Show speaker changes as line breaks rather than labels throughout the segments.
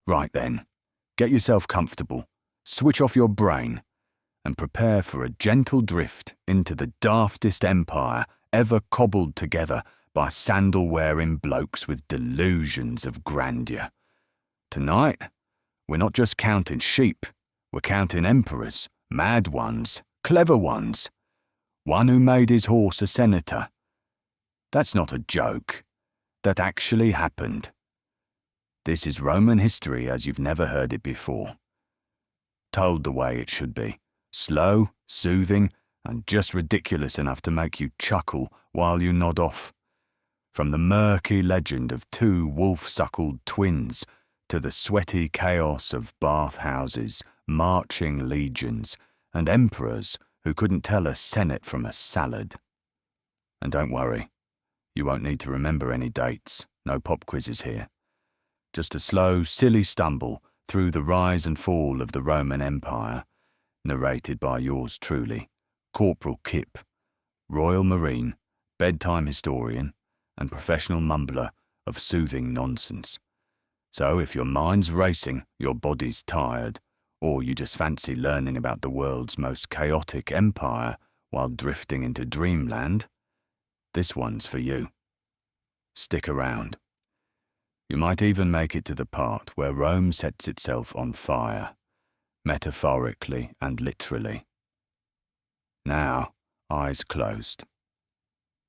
Right then, get yourself comfortable, switch off your brain, and prepare for a gentle drift into the daftest empire ever cobbled together by sandal-wearing blokes with delusions of grandeur. Tonight, we're not just counting sheep, we're counting emperors, mad ones, clever ones. One who made his horse a senator. That's not a joke. That actually happened. This is Roman history as you've never heard it before. Told the way it should be. Slow, soothing, and just ridiculous enough to make you chuckle while you nod off. From the murky legend of two wolf-suckled twins to the sweaty chaos of bathhouses, marching legions, and emperors who couldn't tell a senate from a salad. And don't worry, you won't need to remember any dates, no pop quizzes here. Just a slow, silly stumble through the rise and fall of the Roman Empire, narrated by yours truly, Corporal Kip, Royal Marine, bedtime historian, and professional mumbler of soothing nonsense. So if your mind's racing, your body's tired, or you just fancy learning about the world's most chaotic empire while drifting into dreamland, this one's for you. Stick around. You might even make it to the part where Rome sets itself on fire, metaphorically and literally. Now, eyes closed.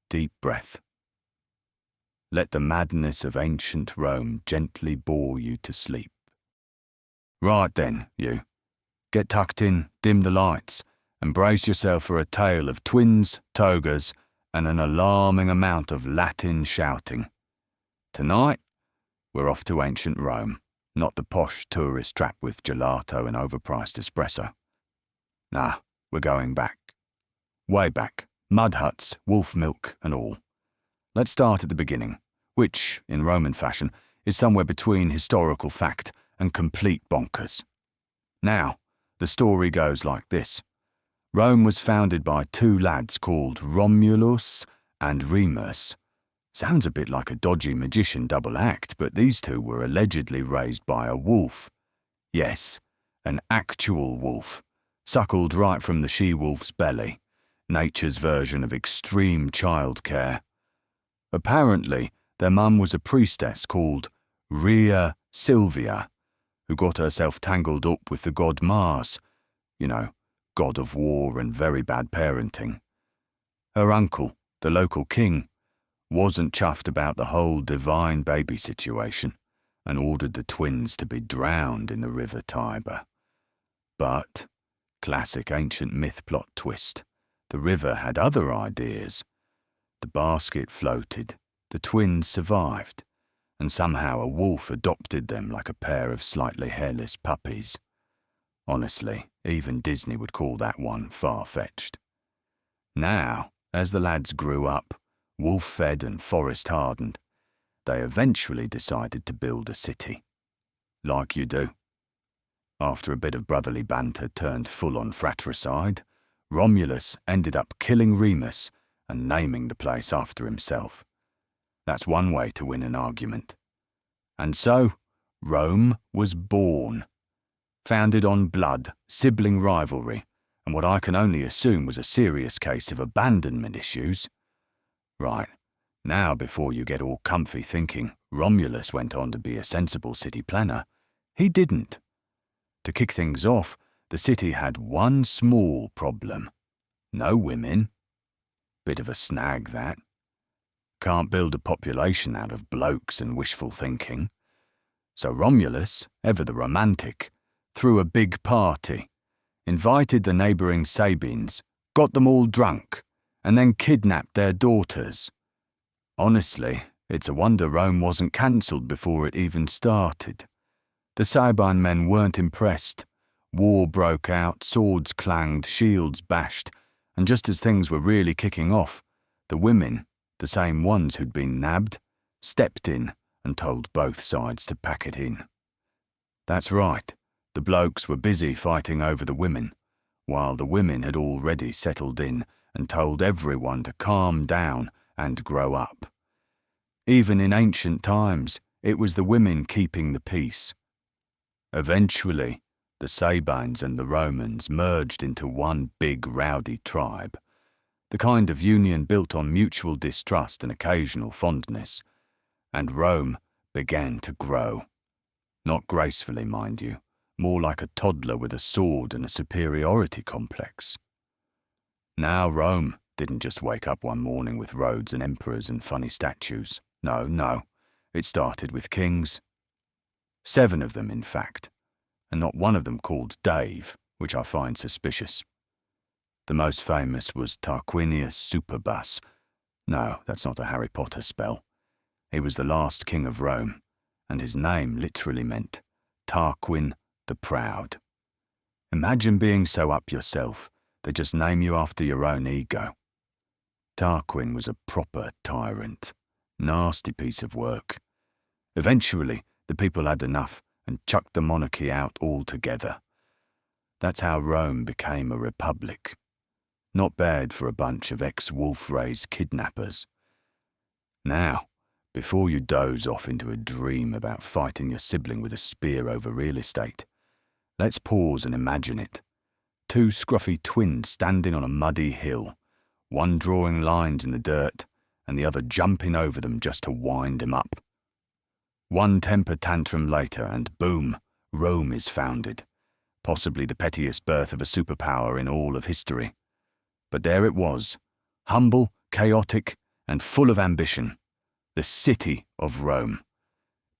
Deep breath. Let the madness of ancient Rome gently bore you to sleep. Right then, you. Get tucked in, dim the lights, and brace yourself for a tale of twins, togas, and an alarming amount of Latin shouting. Tonight, we're off to ancient Rome, not the posh tourist trap with gelato and overpriced espresso. Nah, we're going back. Way back, mud huts, wolf milk and all. Let's start at the beginning, which, in Roman fashion, is somewhere between historical fact and complete bonkers. Now, the story goes like this. Rome was founded by two lads called Romulus and Remus. Sounds a bit like a dodgy magician double act, but these two were allegedly raised by a wolf. Yes, an actual wolf, suckled right from the she-wolf's belly, nature's version of extreme childcare. Apparently, their mum was a priestess called Rhea Silvia, who got herself tangled up with the god Mars, you know, god of war and very bad parenting. Her uncle, the local king, wasn't chuffed about the whole divine baby situation and ordered the twins to be drowned in the river Tiber. But, classic ancient myth plot twist, the river had other ideas. The basket floated, the twins survived, and somehow a wolf adopted them like a pair of slightly hairless puppies. Honestly, even Disney would call that one far-fetched. Now, as the lads grew up, wolf-fed and forest-hardened, they eventually decided to build a city. Like you do. After a bit of brotherly banter turned full-on fratricide, Romulus ended up killing Remus and naming the place after himself. That's one way to win an argument. And so, Rome was born. Founded on blood, sibling rivalry, and what I can only assume was a serious case of abandonment issues. Right, now before you get all comfy thinking Romulus went on to be a sensible city planner, he didn't. To kick things off, the city had one small problem. No women. Bit of a snag, that. Can't build a population out of blokes and wishful thinking. So Romulus, ever the romantic, threw a big party, invited the neighbouring Sabines, got them all drunk, and then kidnapped their daughters. Honestly, it's a wonder Rome wasn't cancelled before it even started. The Sabine men weren't impressed. War broke out, swords clanged, shields bashed, and just as things were really kicking off, the women, the same ones who'd been nabbed, stepped in and told both sides to pack it in. That's right, the blokes were busy fighting over the women, while the women had already settled in and told everyone to calm down and grow up. Even in ancient times, it was the women keeping the peace. Eventually, the Sabines and the Romans merged into one big rowdy tribe, the kind of union built on mutual distrust and occasional fondness, and Rome began to grow. Not gracefully, mind you, more like a toddler with a sword and a superiority complex. Now Rome didn't just wake up one morning with roads and emperors and funny statues. No. It started with kings. 7 of them, in fact, and not one of them called Dave, which I find suspicious. The most famous was Tarquinius Superbus. No, that's not a Harry Potter spell. He was the last king of Rome, and his name literally meant Tarquin the Proud. Imagine being so up yourself, they just name you after your own ego. Tarquin was a proper tyrant. Nasty piece of work. Eventually, the people had enough and chucked the monarchy out altogether. That's how Rome became a republic. Not bad for a bunch of ex-wolf-raised kidnappers. Now, before you doze off into a dream about fighting your sibling with a spear over real estate, let's pause and imagine it. 2 scruffy twins standing on a muddy hill, one drawing lines in the dirt, and the other jumping over them just to wind him up. One temper tantrum later, and boom, Rome is founded. Possibly the pettiest birth of a superpower in all of history. But there it was, humble, chaotic, and full of ambition. The city of Rome,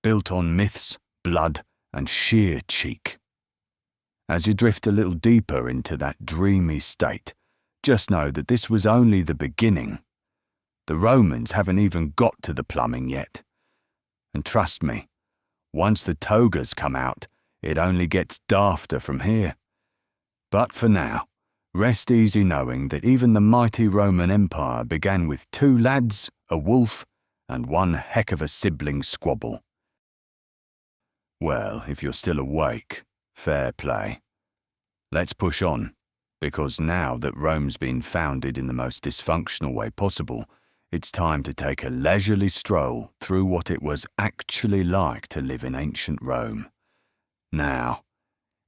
built on myths, blood, and sheer cheek. As you drift a little deeper into that dreamy state, just know that this was only the beginning. The Romans haven't even got to the plumbing yet. And trust me, once the togas come out, it only gets dafter from here. But for now, rest easy knowing that even the mighty Roman Empire began with 2 lads, a wolf, and one heck of a sibling squabble. Well, if you're still awake, fair play. Let's push on, because now that Rome's been founded in the most dysfunctional way possible, it's time to take a leisurely stroll through what it was actually like to live in ancient Rome. Now,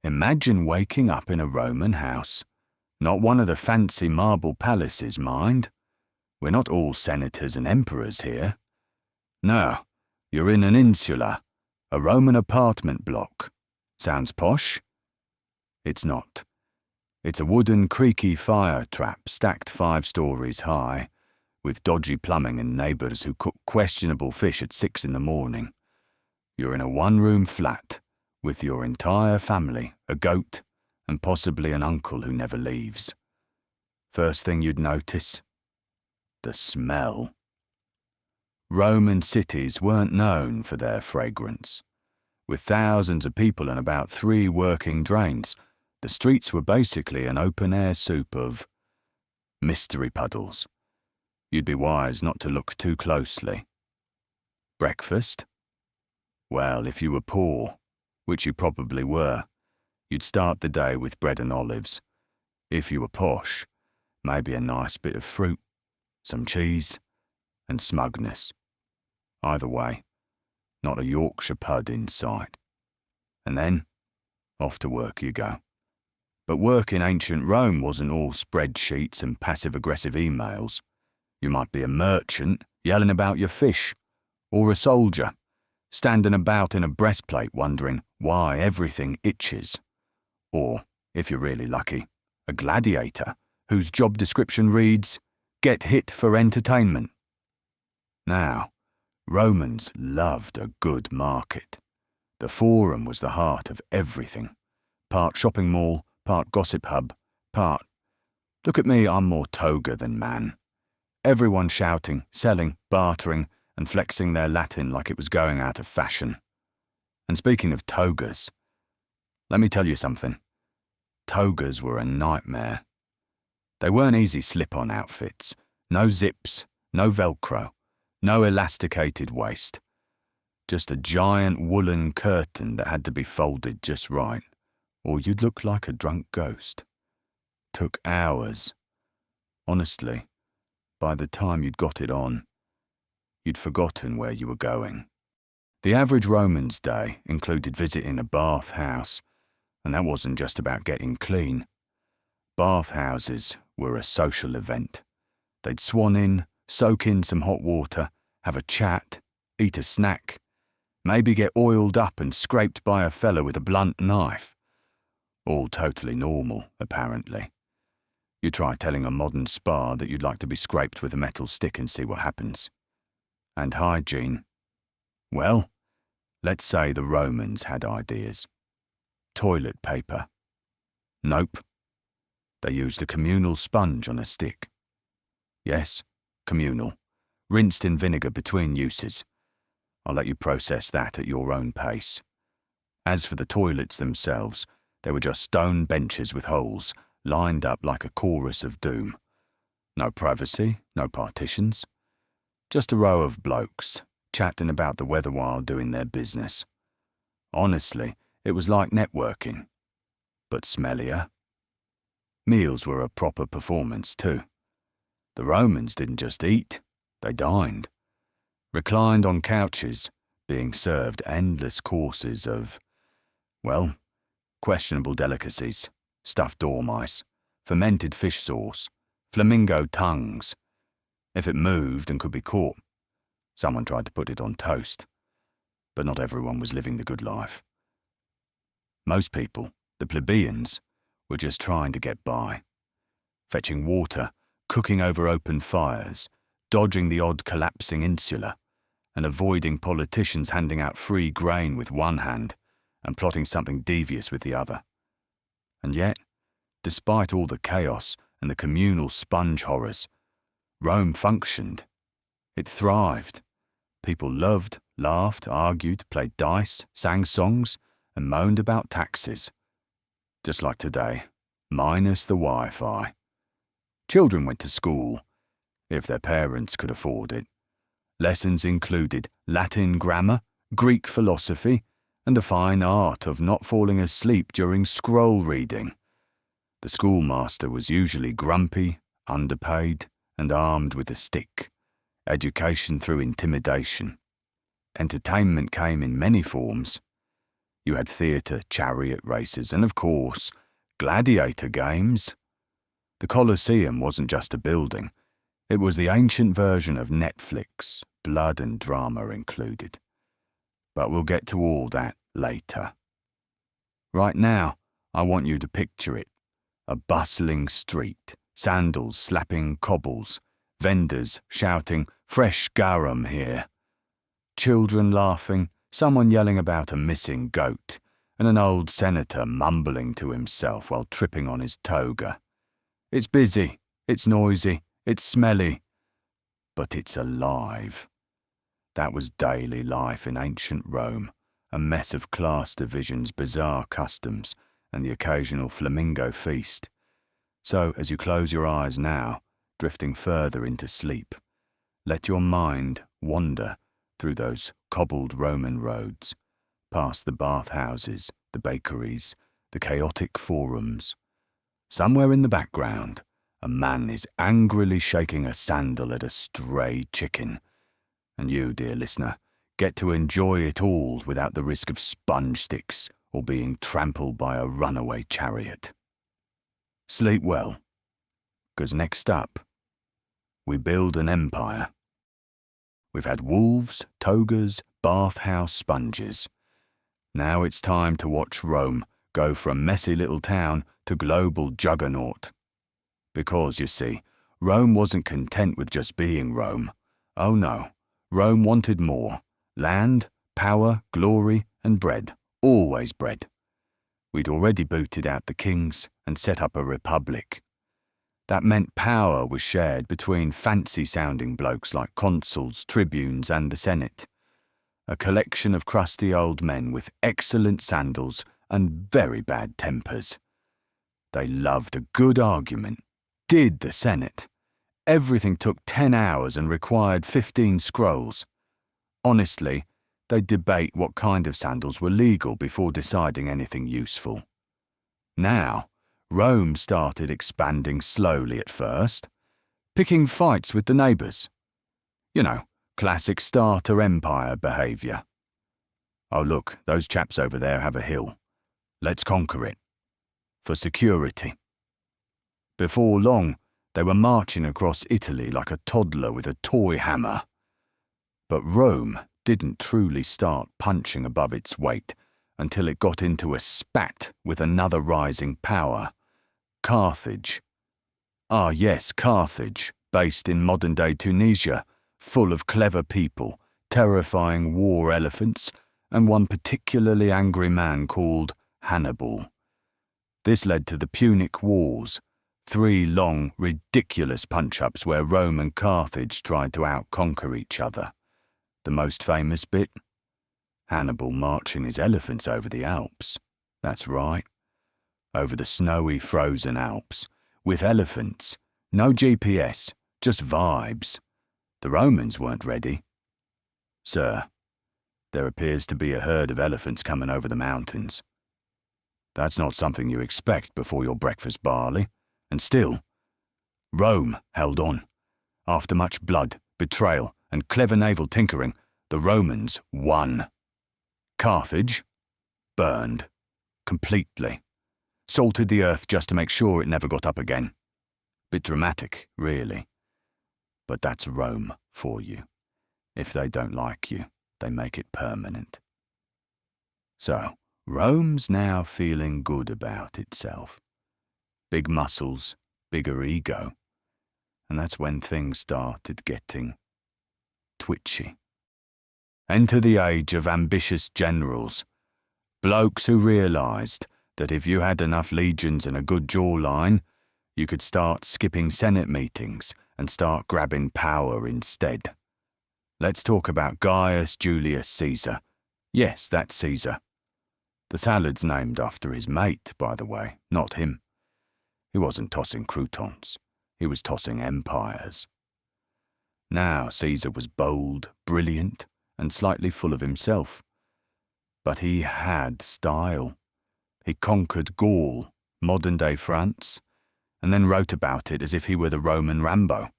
imagine waking up in a Roman house. Not one of the fancy marble palaces, mind. We're not all senators and emperors here. No, you're in an insula, a Roman apartment block. Sounds posh? It's not. It's a wooden creaky fire trap stacked 5 stories high, with dodgy plumbing and neighbours who cook questionable fish at 6 in the morning. You're in a 1-room flat, with your entire family, a goat, and possibly an uncle who never leaves. First thing you'd notice? The smell. Roman cities weren't known for their fragrance. With thousands of people and about 3 working drains, the streets were basically an open-air soup of mystery puddles. You'd be wise not to look too closely. Breakfast? Well, if you were poor, which you probably were, you'd start the day with bread and olives. If you were posh, maybe a nice bit of fruit, some cheese, and smugness. Either way, not a Yorkshire pud in sight. And then, off to work you go. But work in ancient Rome wasn't all spreadsheets and passive-aggressive emails. You might be a merchant, yelling about your fish, or a soldier, standing about in a breastplate wondering why everything itches. Or, if you're really lucky, a gladiator, whose job description reads, "Get hit for entertainment." Now, Romans loved a good market. The Forum was the heart of everything. Part shopping mall, part gossip hub, part, look at me, I'm more toga than man. Everyone shouting, selling, bartering, and flexing their Latin like it was going out of fashion. And speaking of togas, let me tell you something. Togas were a nightmare. They weren't easy slip-on outfits. No zips, no Velcro, no elasticated waist. Just a giant woolen curtain that had to be folded just right, or you'd look like a drunk ghost. Took hours. Honestly, by the time you'd got it on, you'd forgotten where you were going. The average Roman's day included visiting a bath house, and that wasn't just about getting clean. Bath houses were a social event. They'd swan in, soak in some hot water, have a chat, eat a snack, maybe get oiled up and scraped by a fella with a blunt knife. All totally normal, apparently. You try telling a modern spa that you'd like to be scraped with a metal stick and see what happens. And hygiene. Well, let's say the Romans had ideas. Toilet paper. Nope. They used a communal sponge on a stick. Yes, communal. Rinsed in vinegar between uses. I'll let you process that at your own pace. As for the toilets themselves, they were just stone benches with holes, lined up like a chorus of doom. No privacy, no partitions. Just a row of blokes, chatting about the weather while doing their business. Honestly, it was like networking, but smellier. Meals were a proper performance too. The Romans didn't just eat, they dined. Reclined on couches, being served endless courses of, well, questionable delicacies, stuffed dormice, fermented fish sauce, flamingo tongues. If it moved and could be caught, someone tried to put it on toast. But not everyone was living the good life. Most people, the plebeians, were just trying to get by. Fetching water, cooking over open fires, dodging the odd collapsing insula, and avoiding politicians handing out free grain with one hand and plotting something devious with the other. And yet, despite all the chaos and the communal sponge horrors, Rome functioned. It thrived. People loved, laughed, argued, played dice, sang songs, and moaned about taxes. Just like today, minus the Wi-Fi. Children went to school, if their parents could afford it. Lessons included Latin grammar, Greek philosophy, and the fine art of not falling asleep during scroll reading. The schoolmaster was usually grumpy, underpaid, and armed with a stick. Education through intimidation. Entertainment came in many forms. You had theatre, chariot races, and of course, gladiator games. The Colosseum wasn't just a building. It was the ancient version of Netflix, blood and drama included. But we'll get to all that later. Right now, I want you to picture it. A bustling street, sandals slapping cobbles, vendors shouting, "Fresh garum here." Children laughing, someone yelling about a missing goat, and an old senator mumbling to himself while tripping on his toga. It's busy, it's noisy, it's smelly, but it's alive. That was daily life in ancient Rome, a mess of class divisions, bizarre customs, and the occasional flamingo feast. So, as you close your eyes now, drifting further into sleep, let your mind wander through those cobbled Roman roads, past the bathhouses, the bakeries, the chaotic forums. Somewhere in the background, a man is angrily shaking a sandal at a stray chicken. And you, dear listener, get to enjoy it all without the risk of sponge sticks or being trampled by a runaway chariot. Sleep well, 'cause next up, we build an empire. We've had wolves, togas, bathhouse sponges. Now it's time to watch Rome go from messy little town to global juggernaut. Because, you see, Rome wasn't content with just being Rome. Oh no, Rome wanted more. Land, power, glory, and bread. Always bread. We'd already booted out the kings and set up a republic. That meant power was shared between fancy-sounding blokes like consuls, tribunes, and the Senate. A collection of crusty old men with excellent sandals and very bad tempers. They loved a good argument. Did the Senate. Everything took 10 hours and required 15 scrolls. Honestly, they'd debate what kind of sandals were legal before deciding anything useful. Now, Rome started expanding slowly at first, picking fights with the neighbours. You know, classic starter empire behaviour. Oh look, those chaps over there have a hill. Let's conquer it. For security. Before long, they were marching across Italy like a toddler with a toy hammer. But Rome didn't truly start punching above its weight until it got into a spat with another rising power, Carthage. Ah yes, Carthage, based in modern-day Tunisia, full of clever people, terrifying war elephants, and one particularly angry man called Hannibal. This led to the Punic Wars, 3 long, ridiculous punch-ups where Rome and Carthage tried to out-conquer each other. The most famous bit? Hannibal marching his elephants over the Alps. That's right. Over the snowy, frozen Alps. With elephants. No GPS, just vibes. The Romans weren't ready. Sir, there appears to be a herd of elephants coming over the mountains. That's not something you expect before your breakfast barley. And still, Rome held on. After much blood, betrayal, and clever naval tinkering, the Romans won. Carthage burned. Completely. Salted the earth just to make sure it never got up again. Bit dramatic, really. But that's Rome for you. If they don't like you, they make it permanent. So, Rome's now feeling good about itself. Big muscles, bigger ego. And that's when things started getting twitchy. Enter the age of ambitious generals. Blokes who realised that if you had enough legions and a good jawline, you could start skipping Senate meetings and start grabbing power instead. Let's talk about Gaius Julius Caesar. Yes, that's Caesar. The salad's named after his mate, by the way, not him. He wasn't tossing croutons. He was tossing empires. Now Caesar was bold, brilliant, and slightly full of himself. But he had style. He conquered Gaul, modern-day France, and then wrote about it as if he were the Roman Rambo.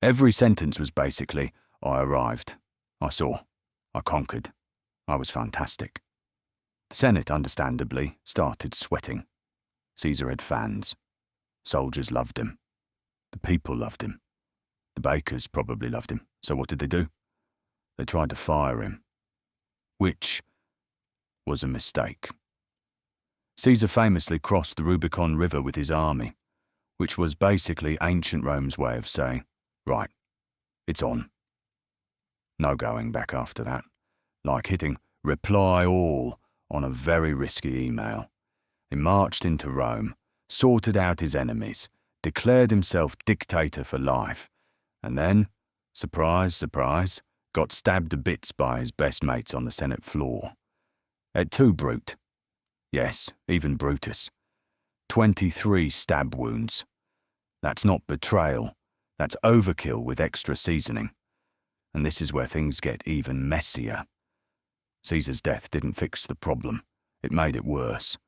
Every sentence was basically, I arrived, I saw, I conquered, I was fantastic. The Senate, understandably, started sweating. Caesar had fans. Soldiers loved him. The people loved him. The bakers probably loved him, so what did they do? They tried to fire him. Which was a mistake. Caesar famously crossed the Rubicon River with his army, which was basically ancient Rome's way of saying, right, it's on. No going back after that, like hitting reply all on a very risky email. He marched into Rome, sorted out his enemies, declared himself dictator for life, and then, surprise, surprise, got stabbed to bits by his best mates on the Senate floor. Et tu, Brute? Yes, even Brutus. 23 stab wounds. That's not betrayal, that's overkill with extra seasoning. And this is where things get even messier. Caesar's death didn't fix the problem, it made it worse.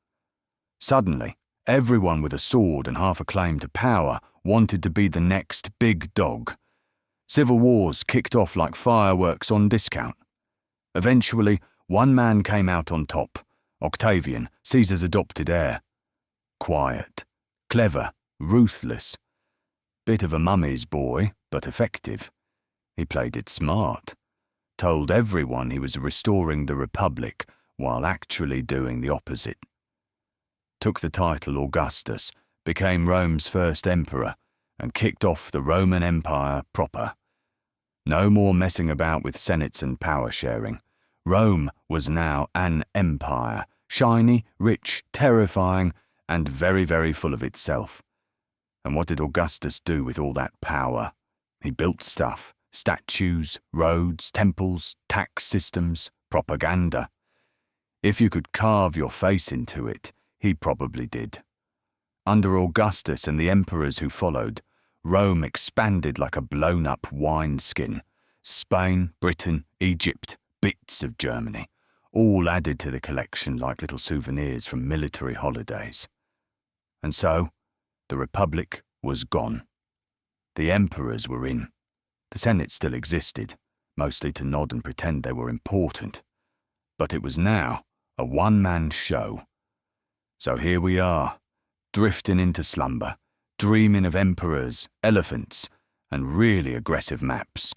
Suddenly, everyone with a sword and half a claim to power wanted to be the next big dog. Civil wars kicked off like fireworks on discount. Eventually, one man came out on top, Octavian, Caesar's adopted heir. Quiet, clever, ruthless. Bit of a mummy's boy, but effective. He played it smart. Told everyone he was restoring the Republic while actually doing the opposite. Took the title Augustus, became Rome's first emperor, and kicked off the Roman Empire proper. No more messing about with senates and power sharing. Rome was now an empire, shiny, rich, terrifying, and very, very full of itself. And what did Augustus do with all that power? He built stuff. Statues, roads, temples, tax systems, propaganda. If you could carve your face into it, he probably did. Under Augustus and the emperors who followed, Rome expanded like a blown-up wineskin. Spain, Britain, Egypt, bits of Germany, all added to the collection like little souvenirs from military holidays. And so, the Republic was gone. The emperors were in. The Senate still existed, mostly to nod and pretend they were important. But it was now a one-man show. So here we are, drifting into slumber, dreaming of emperors, elephants, and really aggressive maps.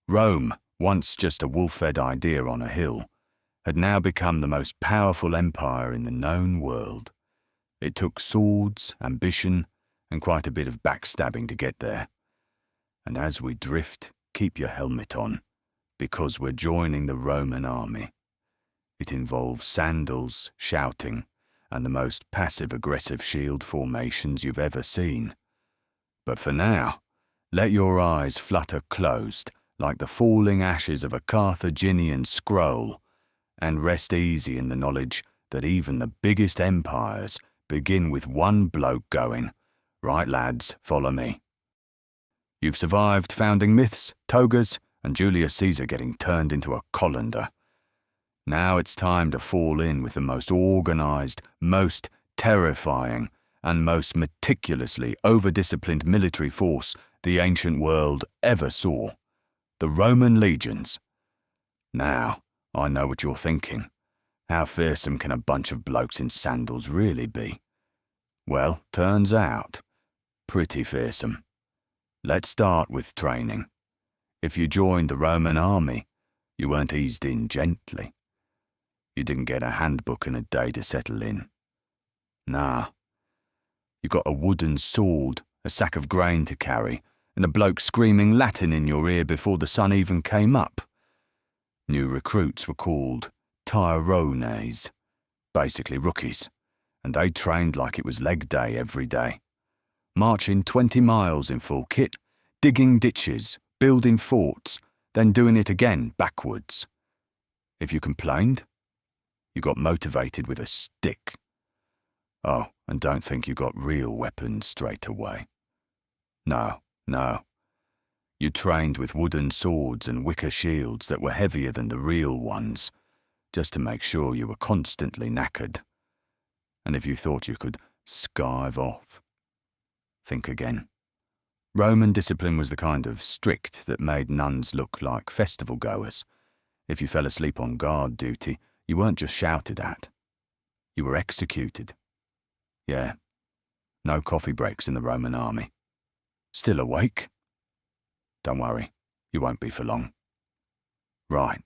Rome, once just a wolf-fed idea on a hill, had now become the most powerful empire in the known world. It took swords, ambition, and quite a bit of backstabbing to get there. And as we drift, keep your helmet on, because we're joining the Roman army. It involves sandals, shouting, and the most passive-aggressive shield formations you've ever seen. But for now, let your eyes flutter closed like the falling ashes of a Carthaginian scroll, and rest easy in the knowledge that even the biggest empires begin with one bloke going, "Right lads, follow me." You've survived founding myths, togas, and Julius Caesar getting turned into a colander. Now it's time to fall in with the most organised, most terrifying, and most meticulously over-disciplined military force the ancient world ever saw. The Roman legions. Now, I know what you're thinking. How fearsome can a bunch of blokes in sandals really be? Well, turns out, pretty fearsome. Let's start with training. If you joined the Roman army, you weren't eased in gently. You didn't get a handbook and a day to settle in. Nah. You got a wooden sword, a sack of grain to carry, and a bloke screaming Latin in your ear before the sun even came up. New recruits were called Tyrones, basically rookies, and they trained like it was leg day every day. Marching 20 miles in full kit, digging ditches, building forts, then doing it again backwards. If you complained, you got motivated with a stick. Oh, and don't think you got real weapons straight away. No. You trained with wooden swords and wicker shields that were heavier than the real ones, just to make sure you were constantly knackered. And if you thought you could skive off, think again. Roman discipline was the kind of strict that made nuns look like festival goers. If you fell asleep on guard duty, you weren't just shouted at. You were executed. Yeah, no coffee breaks in the Roman army. Still awake? Don't worry, you won't be for long. Right.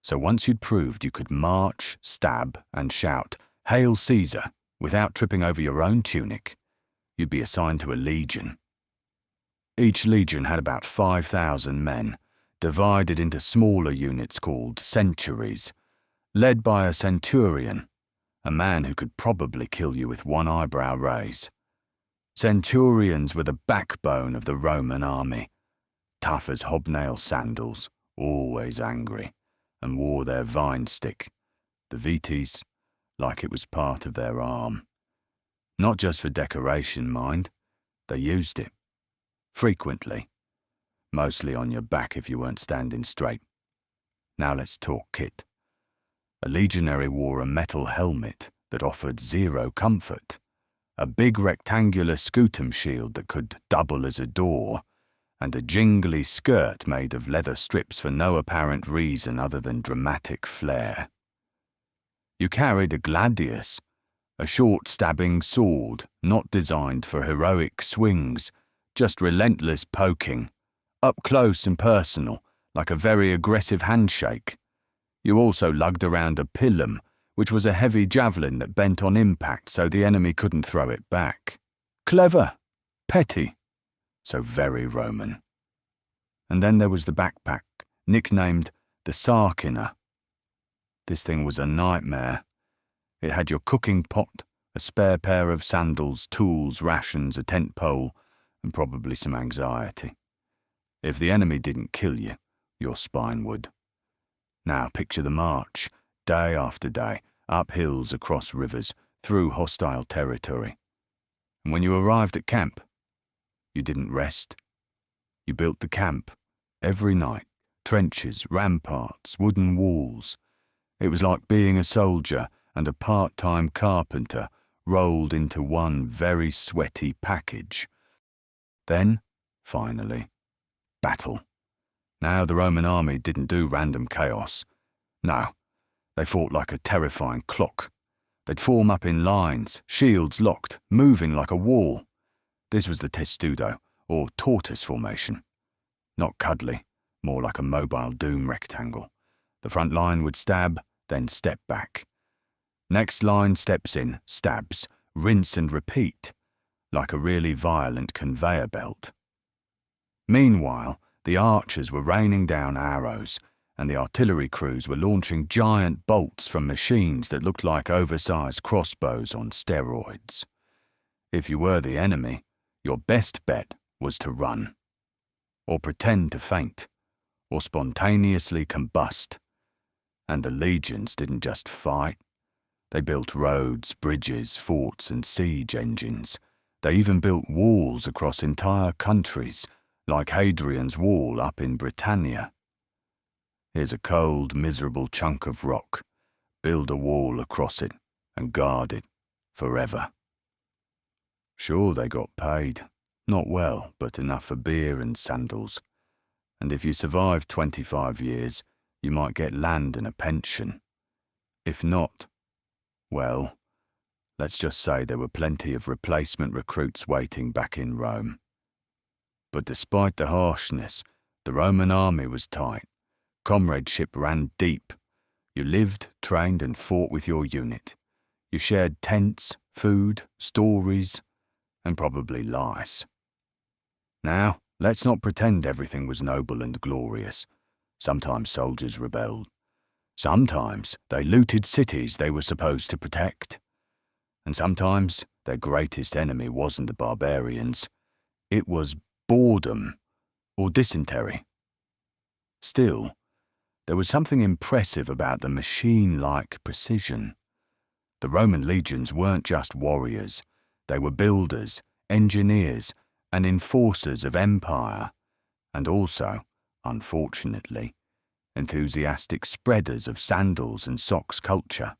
So once you'd proved you could march, stab, and shout, "Hail Caesar," without tripping over your own tunic, you'd be assigned to a legion. Each legion had about 5,000 men, divided into smaller units called centuries, led by a centurion, a man who could probably kill you with one eyebrow raise. Centurions were the backbone of the Roman army, tough as hobnail sandals, always angry, and wore their vine stick, the vites, like it was part of their arm. Not just for decoration, mind. They used it. Frequently. Mostly on your back if you weren't standing straight. Now let's talk kit. A legionary wore a metal helmet that offered zero comfort, a big rectangular scutum shield that could double as a door, and a jingly skirt made of leather strips for no apparent reason other than dramatic flair. You carried a gladius, a short-stabbing sword not designed for heroic swings, just relentless poking, up close and personal, like a very aggressive handshake. You also lugged around a pilum, which was a heavy javelin that bent on impact so the enemy couldn't throw it back. Clever, petty, so very Roman. And then there was the backpack, nicknamed the Sarkina. This thing was a nightmare. It had your cooking pot, a spare pair of sandals, tools, rations, a tent pole, and probably some anxiety. If the enemy didn't kill you, your spine would. Now picture the march, day after day, up hills, across rivers, through hostile territory. And when you arrived at camp, you didn't rest. You built the camp, every night, trenches, ramparts, wooden walls. It was like being a soldier and a part-time carpenter rolled into one very sweaty package. Then, finally, battle. Now the Roman army didn't do random chaos. No, they fought like a terrifying clock. They'd form up in lines, shields locked, moving like a wall. This was the testudo, or tortoise formation. Not cuddly, more like a mobile doom rectangle. The front line would stab, then step back. Next line steps in, stabs, rinse and repeat, like a really violent conveyor belt. Meanwhile, the archers were raining down arrows, and the artillery crews were launching giant bolts from machines that looked like oversized crossbows on steroids. If you were the enemy, your best bet was to run, or pretend to faint, or spontaneously combust. And the legions didn't just fight. They built roads, bridges, forts, and siege engines. They even built walls across entire countries, like Hadrian's Wall up in Britannia. Here's a cold, miserable chunk of rock. Build a wall across it and guard it forever. Sure, they got paid. Not well, but enough for beer and sandals. And if you survived 25 years, you might get land and a pension. If not, well, let's just say there were plenty of replacement recruits waiting back in Rome. But despite the harshness, the Roman army was tight. Comradeship ran deep. You lived, trained, and fought with your unit. You shared tents, food, stories, and probably lies. Now, let's not pretend everything was noble and glorious. Sometimes soldiers rebelled. Sometimes they looted cities they were supposed to protect. And sometimes their greatest enemy wasn't the barbarians. It was boredom or dysentery. Still, there was something impressive about the machine-like precision. The Roman legions weren't just warriors. They were builders, engineers, and enforcers of empire, and also, unfortunately, enthusiastic spreaders of sandals and socks culture.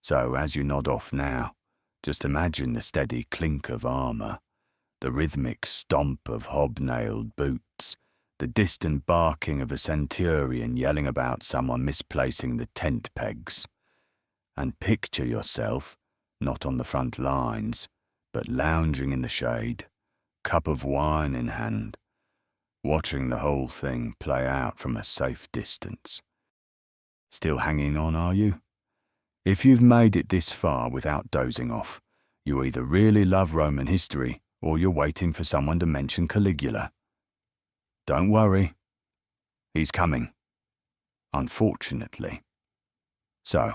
So as you nod off now, just imagine the steady clink of armour, the rhythmic stomp of hobnailed boots, the distant barking of a centurion yelling about someone misplacing the tent pegs. And picture yourself, not on the front lines, but lounging in the shade, cup of wine in hand, watching the whole thing play out from a safe distance. Still hanging on, are you? If you've made it this far without dozing off, you either really love Roman history or you're waiting for someone to mention Caligula. Don't worry. He's coming. Unfortunately. So,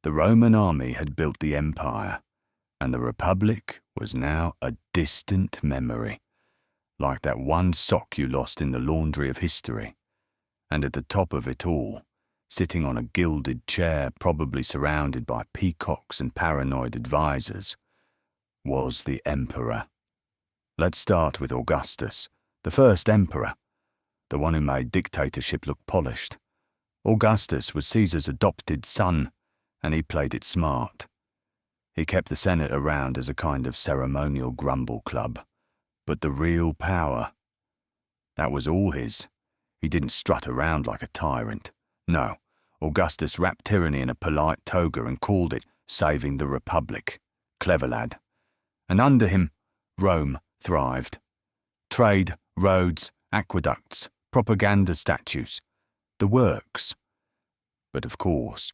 the Roman army had built the empire, and the Republic was now a distant memory, like that one sock you lost in the laundry of history. And at the top of it all, sitting on a gilded chair probably surrounded by peacocks and paranoid advisors, was the emperor. Let's start with Augustus, the first emperor, the one who made dictatorship look polished. Augustus was Caesar's adopted son, and he played it smart. He kept the Senate around as a kind of ceremonial grumble club. But the real power, that was all his. He didn't strut around like a tyrant. No, Augustus wrapped tyranny in a polite toga and called it saving the Republic. Clever lad. And under him, Rome thrived. Trade, roads, aqueducts, propaganda statues, the works. But of course,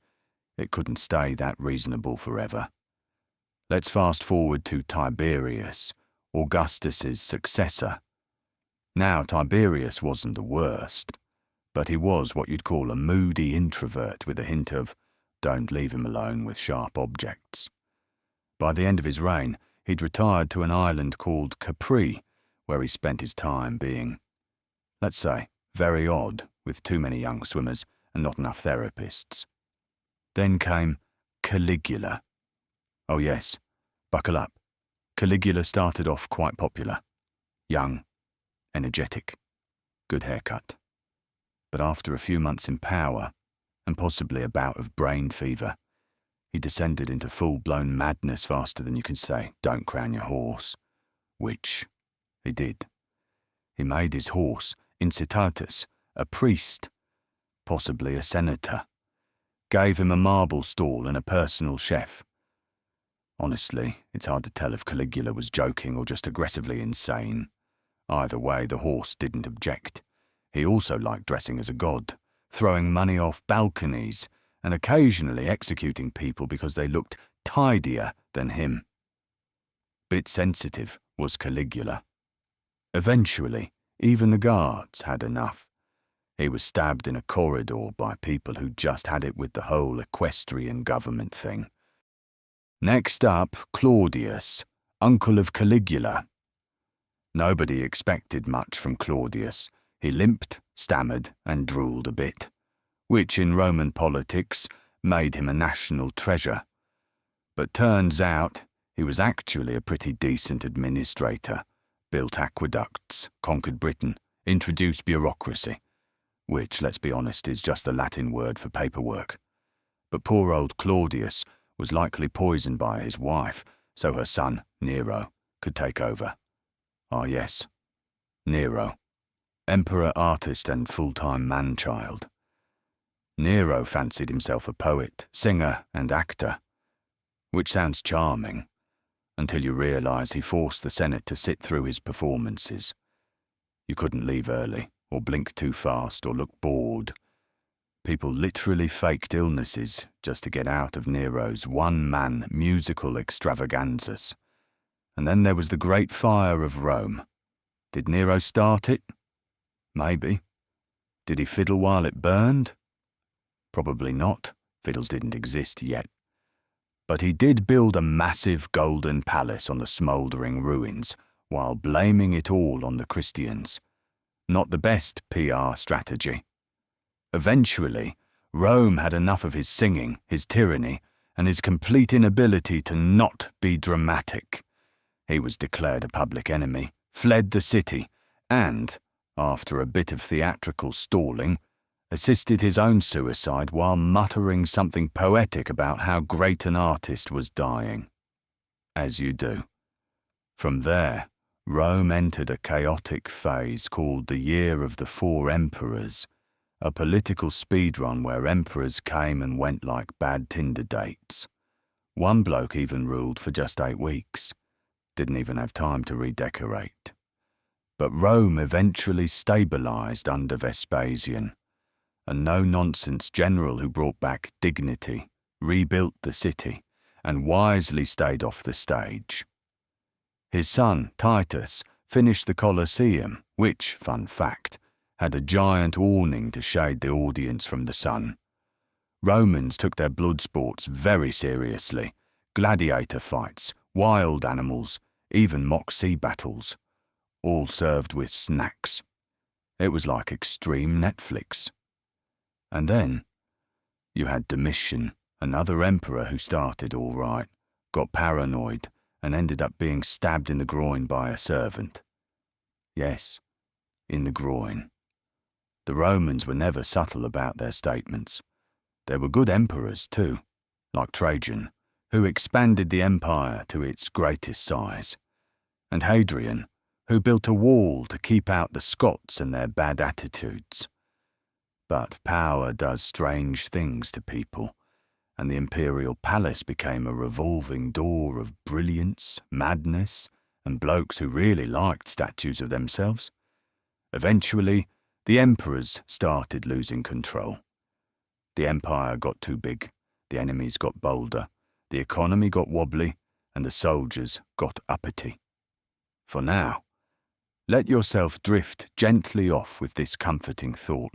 it couldn't stay that reasonable forever. Let's fast forward to Tiberius, Augustus's successor. Now, Tiberius wasn't the worst, but he was what you'd call a moody introvert with a hint of don't leave him alone with sharp objects. By the end of his reign, he'd retired to an island called Capri, where he spent his time being, let's say, very odd, with too many young swimmers and not enough therapists. Then came Caligula. Oh yes, buckle up. Caligula started off quite popular. Young, energetic, good haircut. But after a few months in power, and possibly a bout of brain fever, he descended into full-blown madness faster than you can say, don't crown your horse. Which he did. He made his horse, Incitatus, a priest, possibly a senator. gave him a marble stall and a personal chef. Honestly, it's hard to tell if Caligula was joking or just aggressively insane. Either way, the horse didn't object. He also liked dressing as a god, throwing money off balconies, and occasionally executing people because they looked tidier than him. Bit sensitive was Caligula. Eventually, even the guards had enough. He was stabbed in a corridor by people who just had it with the whole equestrian government thing. Next up, Claudius, uncle of Caligula. Nobody expected much from Claudius. He limped, stammered, and drooled a bit, which in Roman politics made him a national treasure. But turns out he was actually a pretty decent administrator, built aqueducts, conquered Britain, introduced bureaucracy, which, let's be honest, is just the Latin word for paperwork. But poor old Claudius was likely poisoned by his wife, so her son, Nero, could take over. Ah yes, Nero, emperor, artist, and full-time man-child. Nero fancied himself a poet, singer, and actor, which sounds charming, until you realise he forced the Senate to sit through his performances. You couldn't leave early, or blink too fast, or look bored. People literally faked illnesses just to get out of Nero's one-man musical extravaganzas. And then there was the Great Fire of Rome. Did Nero start it? Maybe. Did he fiddle while it burned? Probably not. Fiddles didn't exist yet. But he did build a massive golden palace on the smouldering ruins, while blaming it all on the Christians. Not the best PR strategy. Eventually, Rome had enough of his singing, his tyranny, and his complete inability to not be dramatic. He was declared a public enemy, fled the city, and, after a bit of theatrical stalling, assisted his own suicide while muttering something poetic about how great an artist was dying. As you do. From there, Rome entered a chaotic phase called the Year of the Four Emperors, a political speedrun where emperors came and went like bad Tinder dates. One bloke even ruled for just 8 weeks. Didn't even have time to redecorate. But Rome eventually stabilised under Vespasian, a no-nonsense general who brought back dignity, rebuilt the city, and wisely stayed off the stage. His son, Titus, finished the Colosseum, which, fun fact, had a giant awning to shade the audience from the sun. Romans took their blood sports very seriously. Gladiator fights, wild animals, even mock sea battles, all served with snacks. It was like extreme Netflix. And then, you had Domitian, another emperor who started all right, got paranoid, and ended up being stabbed in the groin by a servant. Yes, in the groin. The Romans were never subtle about their statements. There were good emperors too, like Trajan, who expanded the empire to its greatest size, and Hadrian, who built a wall to keep out the Scots and their bad attitudes. But power does strange things to people, and the imperial palace became a revolving door of brilliance, madness, and blokes who really liked statues of themselves. Eventually, the emperors started losing control. The empire got too big, the enemies got bolder, the economy got wobbly, and the soldiers got uppity. For now, let yourself drift gently off with this comforting thought.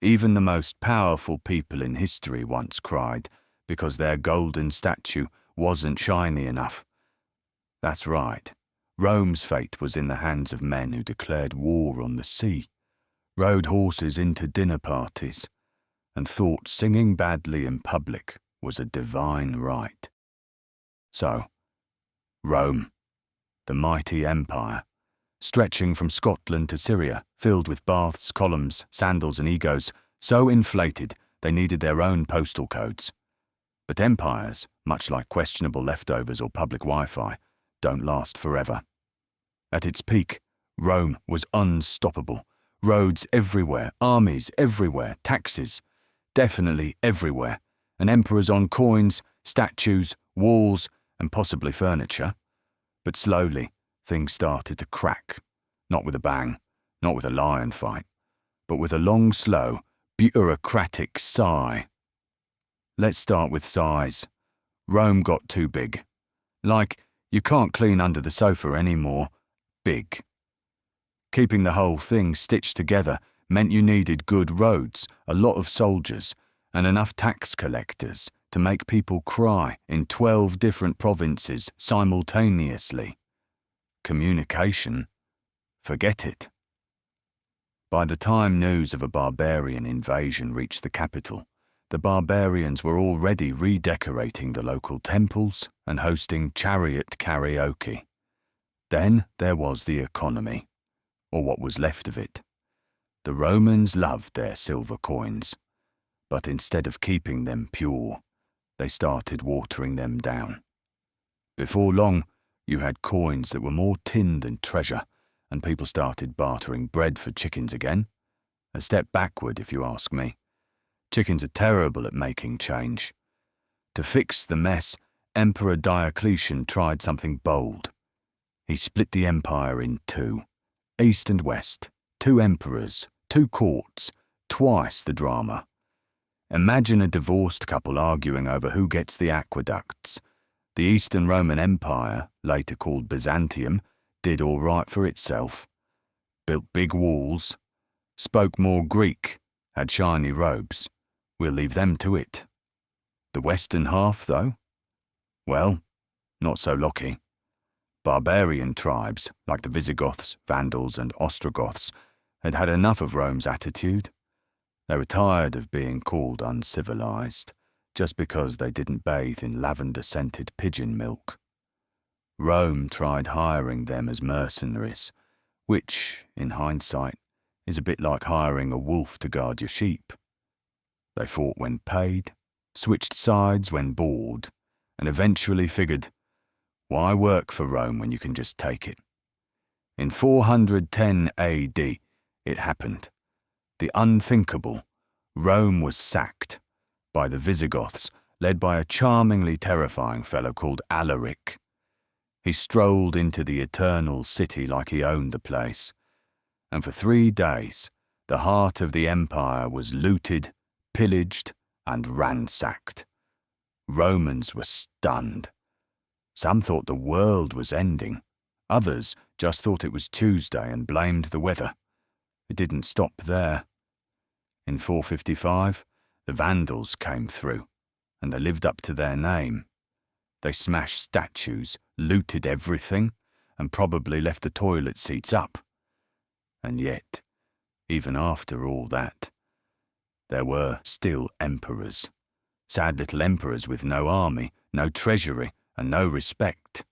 Even the most powerful people in history once cried because their golden statue wasn't shiny enough. That's right. Rome's fate was in the hands of men who declared war on the sea, rode horses into dinner parties, and thought singing badly in public was a divine right. So, Rome, the mighty empire, stretching from Scotland to Syria, filled with baths, columns, sandals, and egos, so inflated they needed their own postal codes. But empires, much like questionable leftovers or public Wi-Fi, don't last forever. At its peak, Rome was unstoppable. Roads everywhere, armies everywhere, taxes. definitely everywhere, and emperors on coins, statues, walls, and possibly furniture. But slowly, things started to crack. Not with a bang, not with a lion fight, but with a long, slow, bureaucratic sigh. Let's start with size. Rome got too big. Like, you can't clean under the sofa anymore. Big. Keeping the whole thing stitched together meant you needed good roads, a lot of soldiers, and enough tax collectors to make people cry in 12 different provinces simultaneously. Communication? Forget it. By the time news of a barbarian invasion reached the capital, the barbarians were already redecorating the local temples and hosting chariot karaoke. Then there was the economy, or what was left of it. The Romans loved their silver coins, but instead of keeping them pure, they started watering them down. Before long, you had coins that were more tin than treasure, and people started bartering bread for chickens again. A step backward, if you ask me. Chickens are terrible at making change. To fix the mess, Emperor Diocletian tried something bold. He split the empire in two, east and west, 2 emperors, 2 courts, twice the drama. Imagine a divorced couple arguing over who gets the aqueducts. The Eastern Roman Empire, later called Byzantium, did all right for itself. Built big walls, spoke more Greek, had shiny robes. We'll leave them to it. The western half, though? Well, not so lucky. Barbarian tribes, like the Visigoths, Vandals, and Ostrogoths, had had enough of Rome's attitude. They were tired of being called uncivilized, just because they didn't bathe in lavender-scented pigeon milk. Rome tried hiring them as mercenaries, which, in hindsight, is a bit like hiring a wolf to guard your sheep. They fought when paid, switched sides when bored, and eventually figured, why work for Rome when you can just take it? In 410 AD, it happened. The unthinkable. Rome was sacked by the Visigoths, led by a charmingly terrifying fellow called Alaric. He strolled into the eternal city like he owned the place, and for 3 days, the heart of the empire was looted, pillaged, and ransacked. Romans were stunned. Some thought the world was ending. Others just thought it was Tuesday and blamed the weather. It didn't stop there. In 455, the Vandals came through, and they lived up to their name. They smashed statues, looted everything, and probably left the toilet seats up. And yet, even after all that, there were still emperors. Sad little emperors with no army, no treasury, and no respect,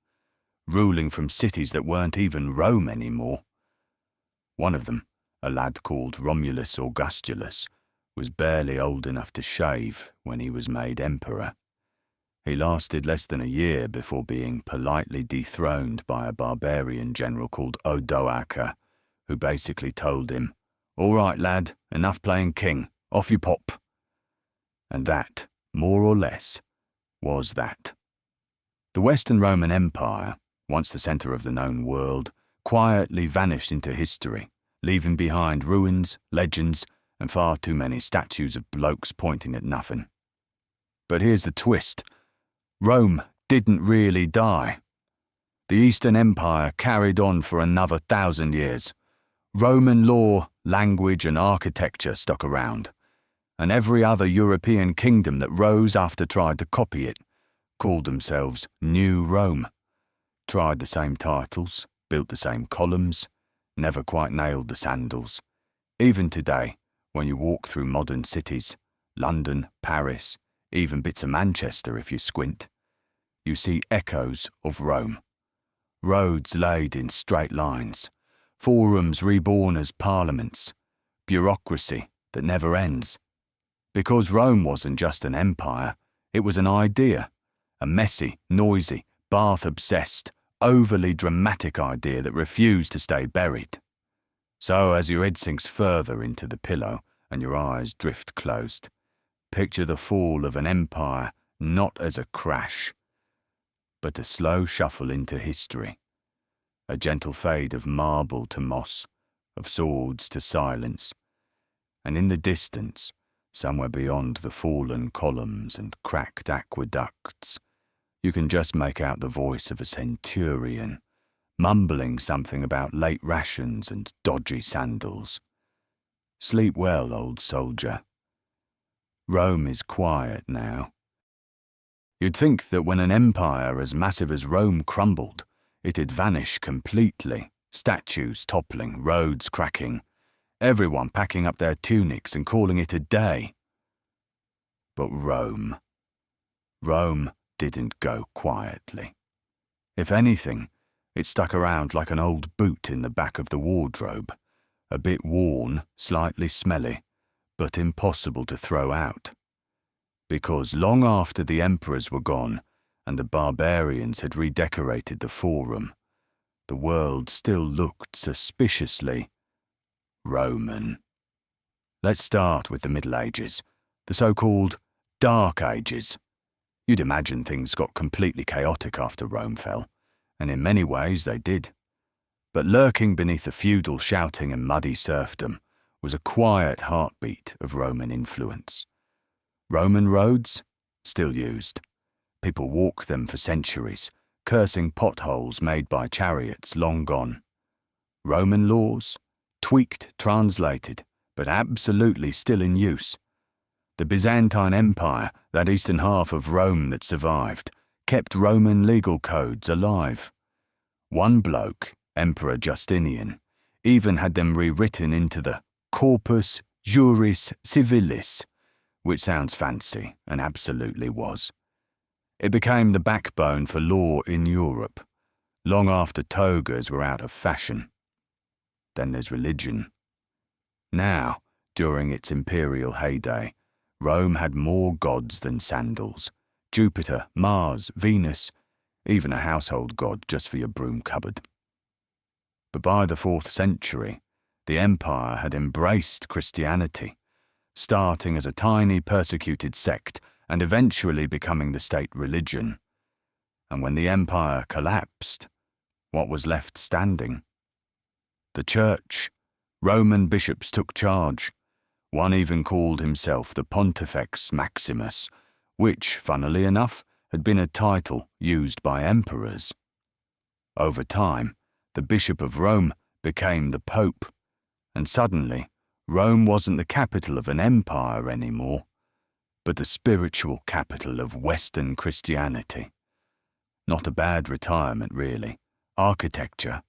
ruling from cities that weren't even Rome anymore. One of them, a lad called Romulus Augustulus, was barely old enough to shave when he was made emperor. He lasted less than a year before being politely dethroned by a barbarian general called Odoacer, who basically told him, "All right, lad, enough playing king, off you pop." And that, more or less, was that. The Western Roman Empire, once the centre of the known world, quietly vanished into history, leaving behind ruins, legends, and far too many statues of blokes pointing at nothing. But here's the twist. Rome didn't really die. The Eastern Empire carried on for another 1,000 years. Roman law, language, and architecture stuck around, and every other European kingdom that rose after tried to copy it called themselves New Rome, tried the same titles, built the same columns, never quite nailed the sandals. Even today, when you walk through modern cities, London, Paris, even bits of Manchester if you squint, you see echoes of Rome. Roads laid in straight lines, forums reborn as parliaments, bureaucracy that never ends. Because Rome wasn't just an empire, it was an idea, a messy, noisy, bath-obsessed, overly dramatic idea that refused to stay buried. So as your head sinks further into the pillow and your eyes drift closed, picture the fall of an empire not as a crash, but a slow shuffle into history, a gentle fade of marble to moss, of swords to silence, and in the distance, somewhere beyond the fallen columns and cracked aqueducts, you can just make out the voice of a centurion, mumbling something about late rations and dodgy sandals. Sleep well, old soldier. Rome is quiet now. You'd think that when an empire as massive as Rome crumbled, it'd vanish completely, statues toppling, roads cracking, everyone packing up their tunics and calling it a day. But Rome didn't go quietly. If anything, it stuck around like an old boot in the back of the wardrobe, a bit worn, slightly smelly, but impossible to throw out. Because long after the emperors were gone and the barbarians had redecorated the forum, the world still looked suspiciously Roman. Let's start with the Middle Ages, the so-called Dark Ages. You'd imagine things got completely chaotic after Rome fell, and in many ways they did. But lurking beneath the feudal shouting and muddy serfdom was a quiet heartbeat of Roman influence. Roman roads, still used. People walk them for centuries, cursing potholes made by chariots long gone. Roman laws, tweaked, translated, but absolutely still in use. The Byzantine Empire, that eastern half of Rome that survived, kept Roman legal codes alive. One bloke, Emperor Justinian, even had them rewritten into the Corpus Juris Civilis, which sounds fancy and absolutely was. It became the backbone for law in Europe, long after togas were out of fashion. Then there's religion. Now, during its imperial heyday, Rome had more gods than sandals. Jupiter, Mars, Venus, even a household god just for your broom cupboard. But by the 4th century, the empire had embraced Christianity, starting as a tiny persecuted sect and eventually becoming the state religion. And when the empire collapsed, what was left standing? The church. Roman bishops took charge. One even called himself the Pontifex Maximus, which, funnily enough, had been a title used by emperors. Over time, the Bishop of Rome became the Pope, and suddenly, Rome wasn't the capital of an empire anymore, but the spiritual capital of Western Christianity. Not a bad retirement, really. Architecture.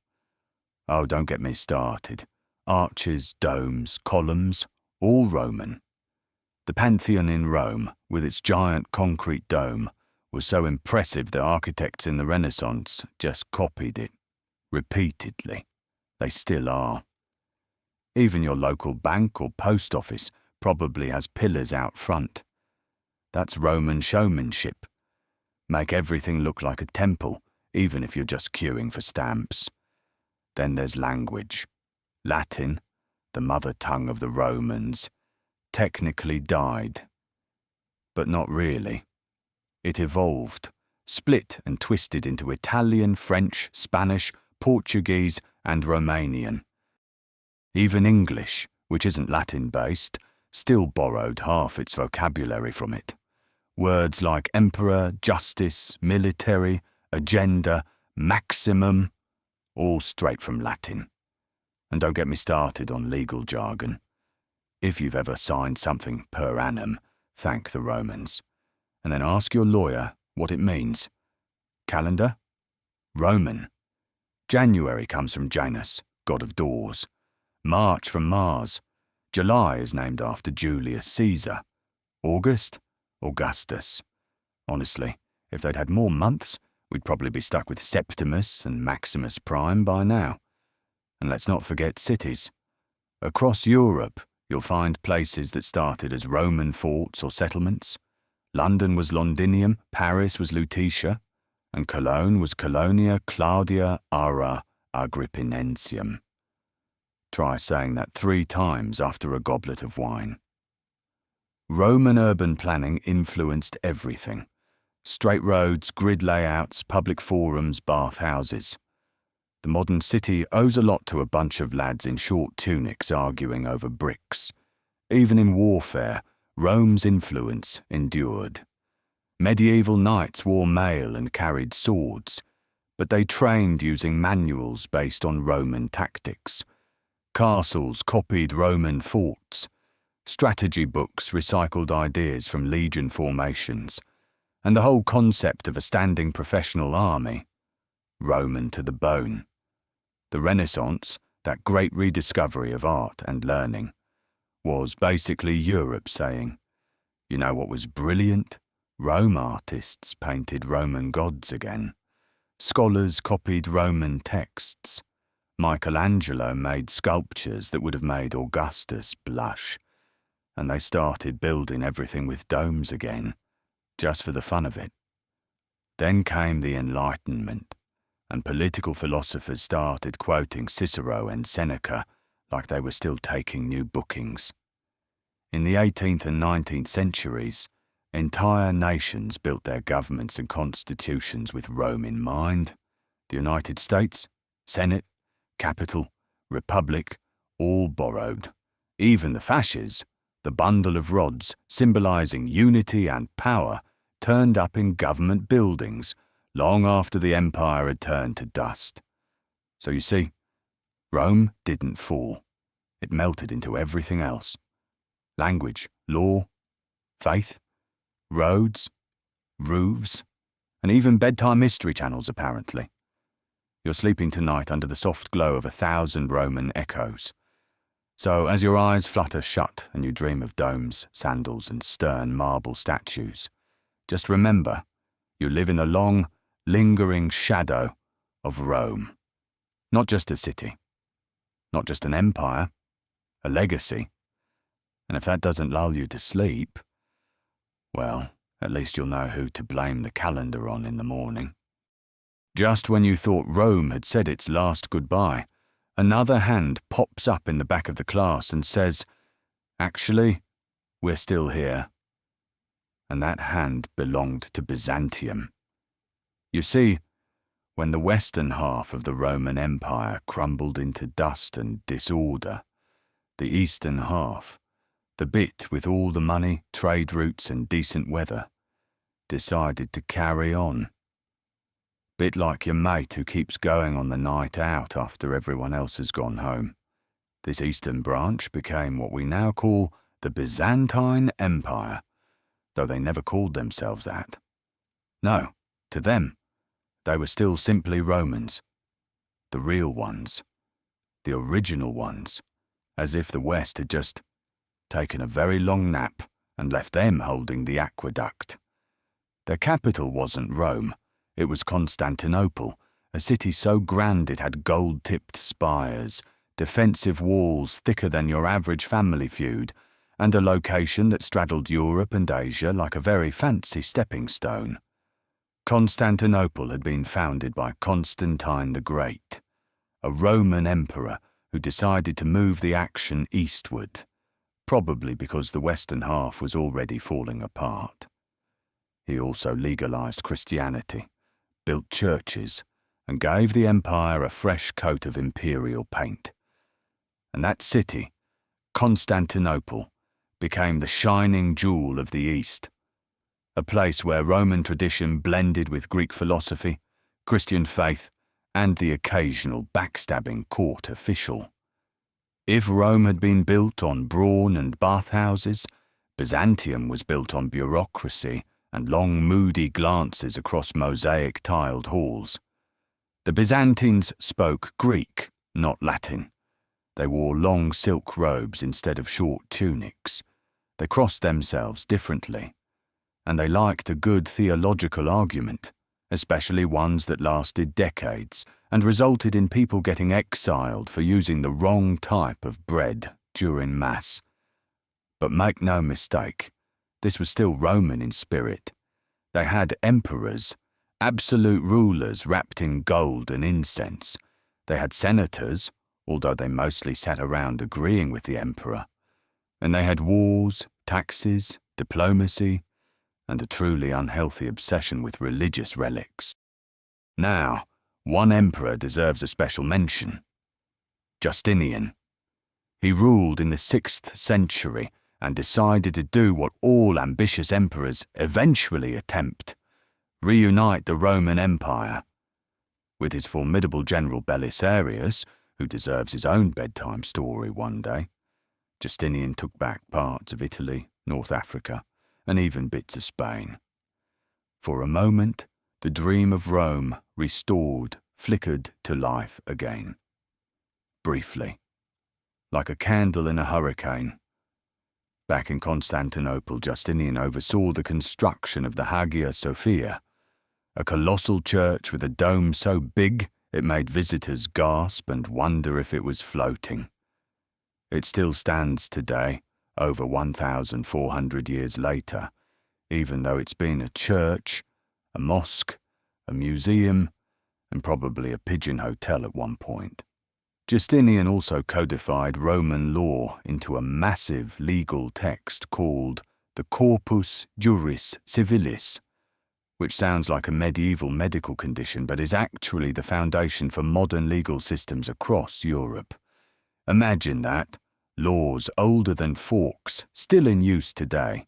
Oh, don't get me started. Arches, domes, columns, all Roman. The Pantheon in Rome, with its giant concrete dome, was so impressive that architects in the Renaissance just copied it, repeatedly. They still are. Even your local bank or post office probably has pillars out front. That's Roman showmanship. Make everything look like a temple, even if you're just queuing for stamps. Then there's language. Latin, the mother tongue of the Romans, technically died. But not really. It evolved, split and twisted into Italian, French, Spanish, Portuguese, and Romanian. Even English, which isn't Latin-based, still borrowed half its vocabulary from it. Words like emperor, justice, military, agenda, maximum, all straight from Latin. And don't get me started on legal jargon. If you've ever signed something per annum, thank the Romans. And then ask your lawyer what it means. Calendar? Roman. January comes from Janus, god of doors. March from Mars. July is named after Julius Caesar. August? Augustus. Honestly, if they'd had more months, we'd probably be stuck with Septimus and Maximus Prime by now. And let's not forget cities. Across Europe, you'll find places that started as Roman forts or settlements. London was Londinium, Paris was Lutetia, and Cologne was Colonia Claudia Ara Agrippinensium. Try saying that 3 times after a goblet of wine. Roman urban planning influenced everything. Straight roads, grid layouts, public forums, bathhouses. The modern city owes a lot to a bunch of lads in short tunics arguing over bricks. Even in warfare, Rome's influence endured. Medieval knights wore mail and carried swords, but they trained using manuals based on Roman tactics. Castles copied Roman forts. Strategy books recycled ideas from legion formations, and the whole concept of a standing professional army, Roman to the bone. The Renaissance, that great rediscovery of art and learning, was basically Europe saying, you know what was brilliant? Rome artists painted Roman gods again. Scholars copied Roman texts. Michelangelo made sculptures that would have made Augustus blush. And they started building everything with domes again, just for the fun of it. Then came the Enlightenment, and political philosophers started quoting Cicero and Seneca like they were still taking new bookings. In the 18th and 19th centuries, entire nations built their governments and constitutions with Rome in mind. The United States, Senate, Capitol, Republic, all borrowed. Even the fasces, the bundle of rods symbolizing unity and power, turned up in government buildings long after the empire had turned to dust. So you see, Rome didn't fall. It melted into everything else. Language, law, faith, roads, roofs, and even bedtime mystery channels, apparently. You're sleeping tonight under the soft glow of 1,000 Roman echoes. So as your eyes flutter shut and you dream of domes, sandals, and stern marble statues, just remember, you live in the long, lingering shadow of Rome. Not just a city, not just an empire, a legacy. And if that doesn't lull you to sleep, well, at least you'll know who to blame the calendar on in the morning. Just when you thought Rome had said its last goodbye, another hand pops up in the back of the class and says, actually, we're still here. And that hand belonged to Byzantium. You see, when the western half of the Roman Empire crumbled into dust and disorder, the eastern half, the bit with all the money, trade routes and decent weather, decided to carry on. Bit like your mate who keeps going on the night out after everyone else has gone home. This eastern branch became what we now call the Byzantine Empire, though they never called themselves that. No, to them, they were still simply Romans. The real ones. The original ones. As if the West had just taken a very long nap and left them holding the aqueduct. Their capital wasn't Rome, it was Constantinople, a city so grand it had gold-tipped spires, defensive walls thicker than your average family feud, and a location that straddled Europe and Asia like a very fancy stepping stone. Constantinople had been founded by Constantine the Great, a Roman emperor who decided to move the action eastward, probably because the western half was already falling apart. He also legalized Christianity, built churches, and gave the empire a fresh coat of imperial paint. And that city, Constantinople, became the shining jewel of the East, a place where Roman tradition blended with Greek philosophy, Christian faith, and the occasional backstabbing court official. If Rome had been built on brawn and bathhouses, Byzantium was built on bureaucracy and long moody glances across mosaic-tiled halls. The Byzantines spoke Greek, not Latin. They wore long silk robes instead of short tunics. They crossed themselves differently. And they liked a good theological argument, especially ones that lasted decades and resulted in people getting exiled for using the wrong type of bread during Mass. But make no mistake, this was still Roman in spirit. They had emperors, absolute rulers wrapped in gold and incense. They had senators, although they mostly sat around agreeing with the emperor. And they had wars, taxes, diplomacy, and a truly unhealthy obsession with religious relics. Now, one emperor deserves a special mention: Justinian. He ruled in the 6th century and decided to do what all ambitious emperors eventually attempt: reunite the Roman Empire. With his formidable general Belisarius, who deserves his own bedtime story one day, Justinian took back parts of Italy, North Africa, and even bits of Spain. For a moment, the dream of Rome, restored, flickered to life again. Briefly, like a candle in a hurricane. Back in Constantinople, Justinian oversaw the construction of the Hagia Sophia, a colossal church with a dome so big it made visitors gasp and wonder if it was floating. It still stands today, over 1,400 years later, even though it's been a church, a mosque, a museum, and probably a pigeon hotel at one point. Justinian also codified Roman law into a massive legal text called the Corpus Juris Civilis, which sounds like a medieval medical condition but is actually the foundation for modern legal systems across Europe. Imagine that, laws older than forks, still in use today.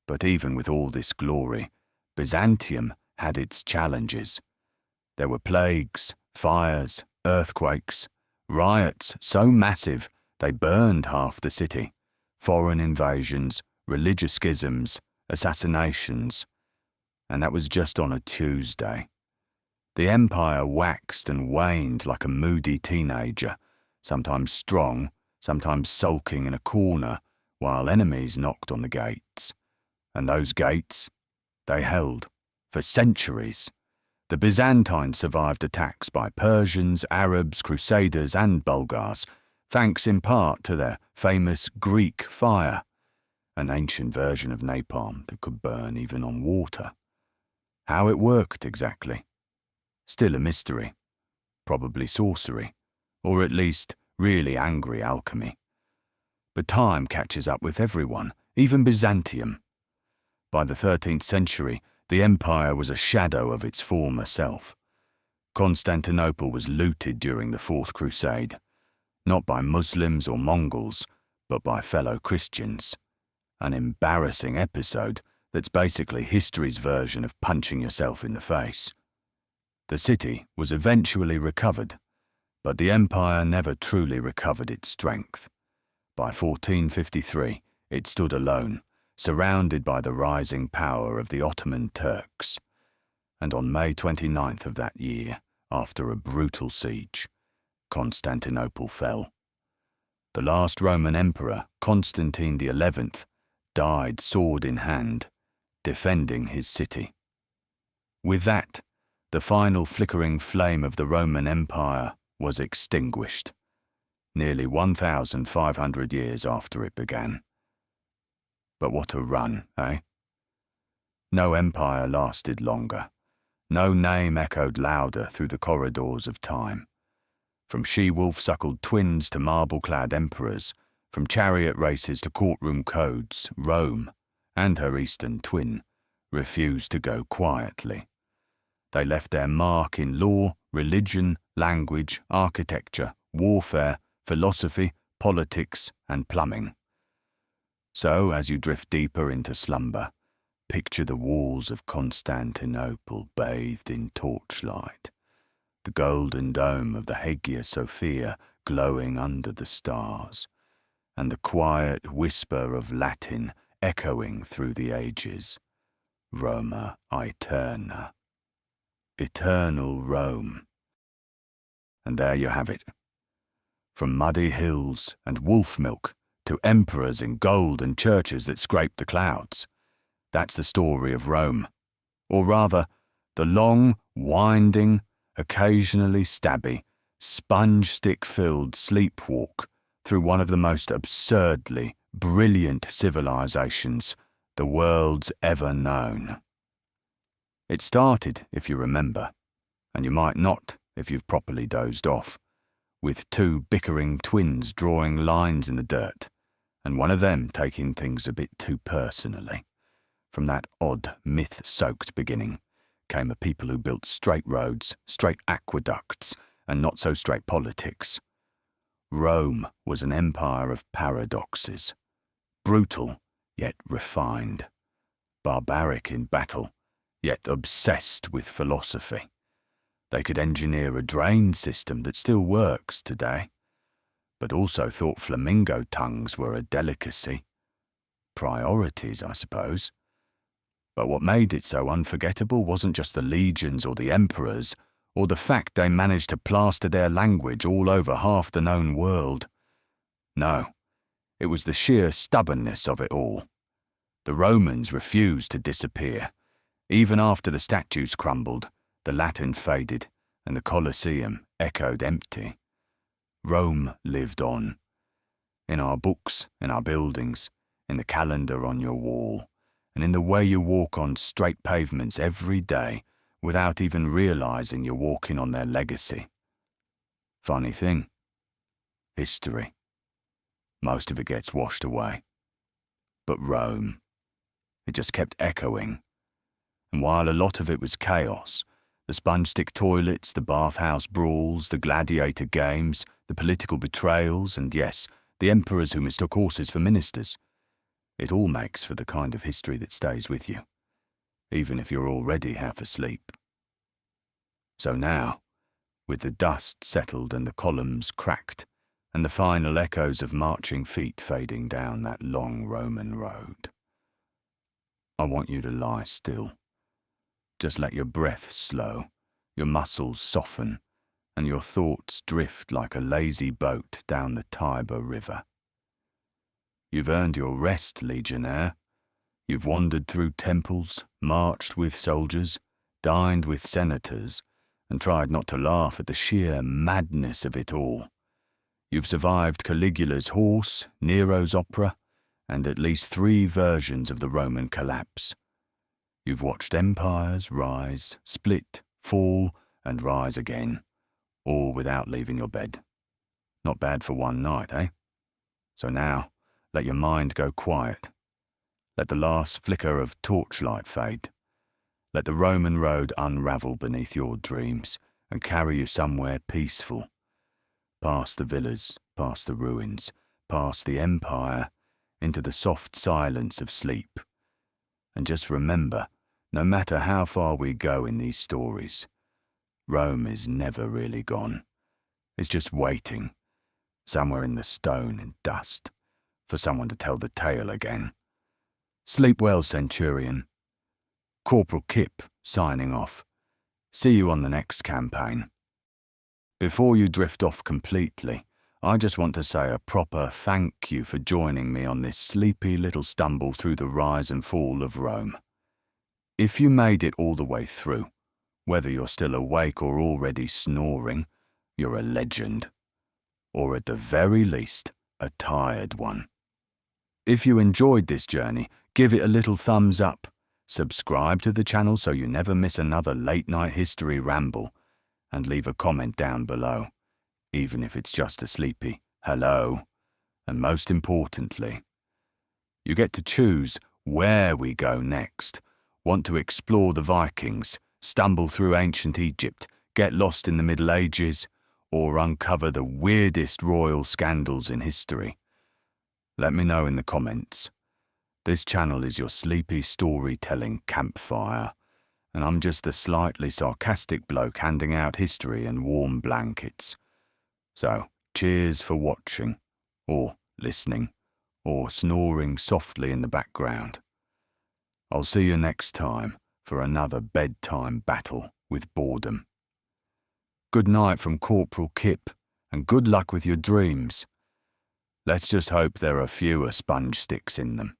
But even with all this glory, Byzantium had its challenges. There were plagues, fires, earthquakes, riots so massive they burned half the city, foreign invasions, religious schisms, assassinations. And that was just on a Tuesday. The empire waxed and waned like a moody teenager, sometimes strong, sometimes sulking in a corner, while enemies knocked on the gates. And those gates, they held for centuries. The Byzantines survived attacks by Persians, Arabs, Crusaders, and Bulgars, thanks in part to their famous Greek fire, an ancient version of napalm that could burn even on water. How it worked exactly? Still a mystery. Probably sorcery, or at least really angry alchemy. But time catches up with everyone, even Byzantium. By the 13th century, the empire was a shadow of its former self. Constantinople was looted during the Fourth Crusade, not by Muslims or Mongols, but by fellow Christians. An embarrassing episode that's basically history's version of punching yourself in the face. The city was eventually recovered, but the empire never truly recovered its strength. By 1453, it stood alone, surrounded by the rising power of the Ottoman Turks. And on May 29th of that year, after a brutal siege, Constantinople fell. The last Roman emperor, Constantine XI, died sword in hand, defending his city. With that, the final flickering flame of the Roman Empire was extinguished, nearly 1,500 years after it began. But what a run, eh? No empire lasted longer. No name echoed louder through the corridors of time. From she-wolf-suckled twins to marble-clad emperors, from chariot races to courtroom codes, Rome, and her eastern twin, refused to go quietly. They left their mark in law, religion, language, architecture, warfare, philosophy, politics, and plumbing. So, as you drift deeper into slumber, picture the walls of Constantinople bathed in torchlight, the golden dome of the Hagia Sophia glowing under the stars, and the quiet whisper of Latin echoing through the ages. Roma Aeterna. Eternal Rome. And there you have it. From muddy hills and wolf milk to emperors in gold and churches that scraped the clouds. That's the story of Rome. Or rather, the long, winding, occasionally stabby, sponge-stick-filled sleepwalk through one of the most absurdly brilliant civilizations the world's ever known. It started, if you remember, and you might not if you've properly dozed off, with two bickering twins drawing lines in the dirt and one of them taking things a bit too personally. From that odd, myth-soaked beginning came a people who built straight roads, straight aqueducts, and not-so-straight politics. Rome was an empire of paradoxes, brutal yet refined, barbaric in battle, yet obsessed with philosophy. They could engineer a drain system that still works today, but also thought flamingo tongues were a delicacy. Priorities, I suppose. But what made it so unforgettable wasn't just the legions or the emperors, or the fact they managed to plaster their language all over half the known world. No, it was the sheer stubbornness of it all. The Romans refused to disappear. Even after the statues crumbled, the Latin faded, and the Colosseum echoed empty. Rome lived on. In our books, in our buildings, in the calendar on your wall, and in the way you walk on straight pavements every day without even realizing you're walking on their legacy. Funny thing. History. Most of it gets washed away. But Rome, it just kept echoing. And while a lot of it was chaos, the sponge-stick toilets, the bathhouse brawls, the gladiator games, the political betrayals, and yes, the emperors who mistook horses for ministers, it all makes for the kind of history that stays with you, even if you're already half asleep. So now, with the dust settled and the columns cracked, and the final echoes of marching feet fading down that long Roman road, I want you to lie still. Just let your breath slow, your muscles soften, and your thoughts drift like a lazy boat down the Tiber River. You've earned your rest, legionnaire. You've wandered through temples, marched with soldiers, dined with senators, and tried not to laugh at the sheer madness of it all. You've survived Caligula's horse, Nero's opera, and at least 3 versions of the Roman collapse. You've watched empires rise, split, fall, and rise again, all without leaving your bed. Not bad for one night, eh? So now, let your mind go quiet. Let the last flicker of torchlight fade. Let the Roman road unravel beneath your dreams and carry you somewhere peaceful. Past the villas, past the ruins, past the empire, into the soft silence of sleep. And just remember, no matter how far we go in these stories, Rome is never really gone. It's just waiting, somewhere in the stone and dust, for someone to tell the tale again. Sleep well, Centurion. Corporal Kip, signing off. See you on the next campaign. Before you drift off completely, I just want to say a proper thank you for joining me on this sleepy little stumble through the rise and fall of Rome. If you made it all the way through, whether you're still awake or already snoring, you're a legend. Or at the very least, a tired one. If you enjoyed this journey, give it a little thumbs up, subscribe to the channel so you never miss another late-night history ramble, and leave a comment down below, even if it's just a sleepy hello. And most importantly, you get to choose where we go next. Want to explore the Vikings, stumble through ancient Egypt, get lost in the Middle Ages, or uncover the weirdest royal scandals in history? Let me know in the comments. This channel is your sleepy storytelling campfire, and I'm just the slightly sarcastic bloke handing out history and warm blankets. So, cheers for watching, or listening, or snoring softly in the background. I'll see you next time for another bedtime battle with boredom. Good night from Corporal Kip, and good luck with your dreams. Let's just hope there are fewer sponge sticks in them.